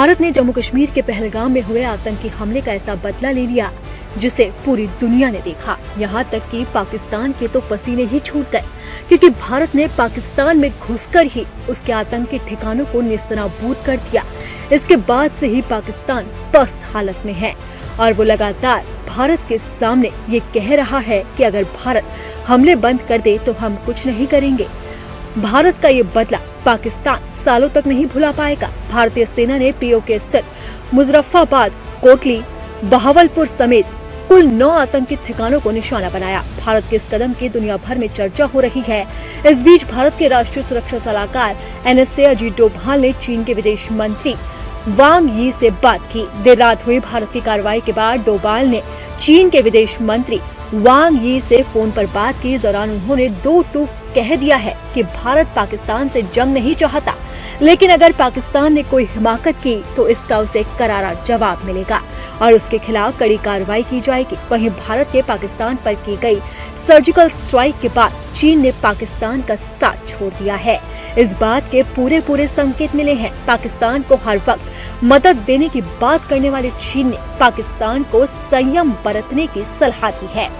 भारत ने जम्मू कश्मीर के पहलगाम में हुए आतंकी हमले का ऐसा बदला ले लिया जिसे पूरी दुनिया ने देखा। यहाँ तक कि पाकिस्तान के तो पसीने ही छूट गए, क्योंकि भारत ने पाकिस्तान में घुसकर ही उसके आतंकी ठिकानों को नेस्तनाबूद कर दिया। इसके बाद से ही पाकिस्तान पस्त हालत में है और वो लगातार भारत के सामने ये कह रहा है कि अगर भारत हमले बंद कर दे तो हम कुछ नहीं करेंगे। भारत का ये बदला पाकिस्तान सालों तक नहीं भुला पाएगा। भारतीय सेना ने पीओके स्थित मुजफ्फराबाद, कोटली, बहावलपुर समेत कुल 9 आतंकी ठिकानों को निशाना बनाया। भारत के इस कदम की दुनिया भर में चर्चा हो रही है। इस बीच भारत के राष्ट्रीय सुरक्षा सलाहकार NSA अजीत डोभाल ने चीन के विदेश मंत्री वांग यी से बात की। देर रात हुई भारत की कार्रवाई के बाद डोभाल ने चीन के विदेश मंत्री वांग यी से फोन पर बात की। इस दौरान उन्होंने 2 टूक कह दिया है कि भारत पाकिस्तान से जंग नहीं चाहता, लेकिन अगर पाकिस्तान ने कोई हिमाकत की तो इसका उसे करारा जवाब मिलेगा और उसके खिलाफ कड़ी कार्रवाई की जाएगी। वहीं भारत के पाकिस्तान पर की गई सर्जिकल स्ट्राइक के बाद चीन ने पाकिस्तान का साथ छोड़ दिया है। इस बात के पूरे संकेत मिले हैं। पाकिस्तान को हर वक्त मदद देने की बात करने वाले चीन ने पाकिस्तान को संयम बरतने की सलाह दी है।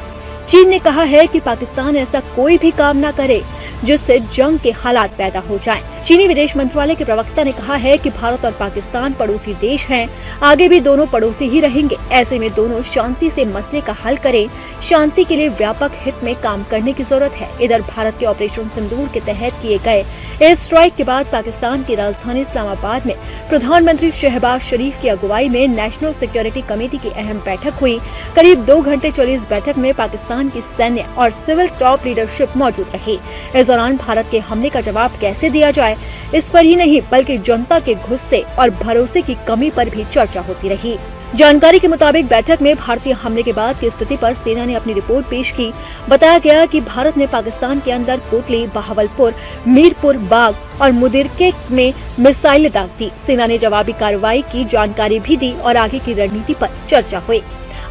चीन ने कहा है कि पाकिस्तान ऐसा कोई भी काम न करे जिससे जंग के हालात पैदा हो जाएं। चीनी विदेश मंत्रालय के प्रवक्ता ने कहा है कि भारत और पाकिस्तान पड़ोसी देश हैं, आगे भी दोनों पड़ोसी ही रहेंगे। ऐसे में दोनों शांति से मसले का हल करें। शांति के लिए व्यापक हित में काम करने की जरूरत है। इधर भारत के ऑपरेशन सिंदूर के तहत किए गए एयर स्ट्राइक के बाद पाकिस्तान की राजधानी इस्लामाबाद में प्रधानमंत्री शहबाज शरीफ की अगुवाई में नेशनल सिक्योरिटी कमेटी की अहम बैठक हुई। करीब 2 घंटे चली इस बैठक में पाकिस्तान की सैन्य और सिविल टॉप लीडरशिप मौजूद रही। इस दौरान भारत के हमले का जवाब कैसे दिया जाए, इस पर ही नहीं बल्कि जनता के गुस्से और भरोसे की कमी पर भी चर्चा होती रही। जानकारी के मुताबिक बैठक में भारतीय हमले के बाद की स्थिति पर सेना ने अपनी रिपोर्ट पेश की। बताया गया कि भारत ने पाकिस्तान के अंदर कोटली, बहावलपुर, मीरपुर, बाग और मुदिरके में मिसाइलें दाग दी। सेना ने जवाबी कार्रवाई की जानकारी भी दी और आगे की रणनीति पर चर्चा हुई।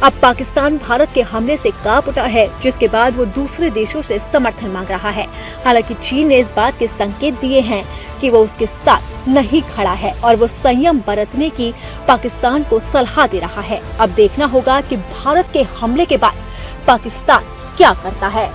अब पाकिस्तान भारत के हमले से कांप उठा है, जिसके बाद वो दूसरे देशों से समर्थन मांग रहा है। हालांकि चीन ने इस बात के संकेत दिए हैं कि वो उसके साथ नहीं खड़ा है और वो संयम बरतने की पाकिस्तान को सलाह दे रहा है। अब देखना होगा कि भारत के हमले के बाद पाकिस्तान क्या करता है।